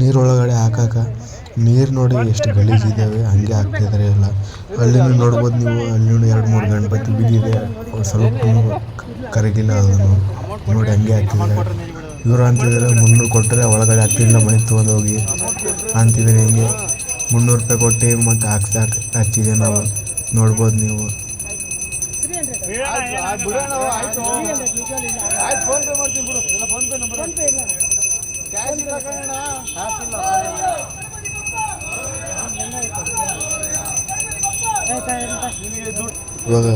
ನೀರೊಳಗಡೆ ಹಾಕಾಕ ನೀರು ನೋಡಿ ಎಷ್ಟು ಗಲೀಜಿದ್ದಾವೆ, ಹಂಗೆ ಹಾಕ್ತಿದ್ದಾರೆ ಎಲ್ಲ. ಅಲ್ಲಿನೂ ನೋಡ್ಬೋದು ನೀವು, ಅಲ್ಲಿ 2-3 ಗಣಪತಿ ಬಿದ್ದಿದೆ, ಸ್ವಲ್ಪ ಕರಗಿಲ್ಲ ಅದನ್ನು ನೋಡಿ ಹಂಗೆ ಹಾಕ್ತಿದ್ದಾರೆ. ಇವರು ಅಂತಿದ್ದಾರೆ 300 ಕೊಟ್ಟರೆ ಒಳಗಡೆ ಹಾಕ್ತಿಲ್ಲ, ಮನೆಗೆ ತೊಗೊಂಡೋಗಿ ಅಂತಿದ್ದಾರೆ. ಹಿಂಗೆ 300 ರೂಪಾಯಿ ಕೊಟ್ಟು ಮತ್ತು ಹಚ್ಚಿದೆ ನಾವು, ನೋಡ್ಬೋದು ನೀವು. ಇವಾಗ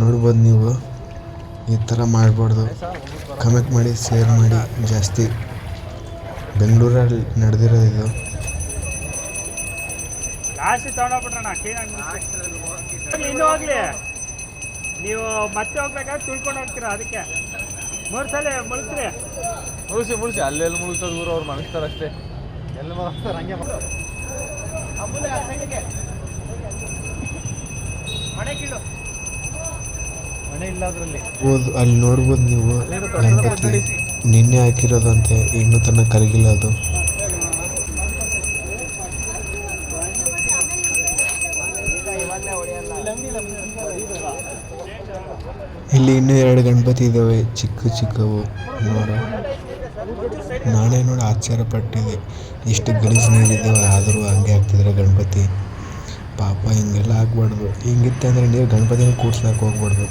ನೋಡ್ಬೋದು ನೀವು, ಈ ಥರ ಮಾಡಬಾರ್ದು. ಕಮೆಂಟ್ ಮಾಡಿ, ಶೇರ್ ಮಾಡಿ. ಜಾಸ್ತಿ ಬೆಂಗಳೂರಲ್ಲಿ ನಡೆದಿರೋದು ಇದು. ನೀವು ಮತ್ತೆ ಹೋಗ್ಬೇಕಾದ್ರೆ ತುಳ್ಕೊಂಡು ಹೋಗ್ತೀರಾ, ಅದಕ್ಕೆ 3 ಸಲ ಮುಳಿಸ್ರಿ ಅಲ್ಲೆಲ್ಲಿ ಮುಳುಗ್ತದ ಊರು, ಅವ್ರು ಮನಸ್ತಾರೆ ಅಷ್ಟೇ, ಎಲ್ಲ ಮನಸ್ತಾರೆ ಹಂಗೆ ಮನೆ ಇಲ್ಲ ಅದರಲ್ಲಿ. ಅಲ್ಲಿ ನೋಡ್ಬೋದು ನೀವು, ಗಣಪತಿ ನಿನ್ನೆ ಹಾಕಿರೋದಂತೆ, ಇನ್ನೂ ತನಕ ಕರಗಿಲ್ಲ ಅದು. ಇಲ್ಲಿ ಇನ್ನೂ 2 ಗಣಪತಿ ಇದ್ದಾವೆ, ಚಿಕ್ಕವು ನೋಡು. ನಾನೇ ನೋಡಿ ಆಶ್ಚರ್ಯ ಪಟ್ಟಿದೆ, ಇಷ್ಟು ಗಲೀಜು ನೀರಿದ್ದಾವೆ ಆದರೂ ಹಂಗೆ ಹಾಕ್ತಿದ್ರೆ ಗಣಪತಿ. ಪಾಪ ಹಿಂಗೆಲ್ಲ ಆಗ್ಬಾರ್ದು. ಹಿಂಗಿತ್ತೆ ಅಂದರೆ ನೀವು ಗಣಪತಿನ ಕೂಡ್ಸ್ಲಕ್ಕೆ ಹೋಗ್ಬಾರ್ದು.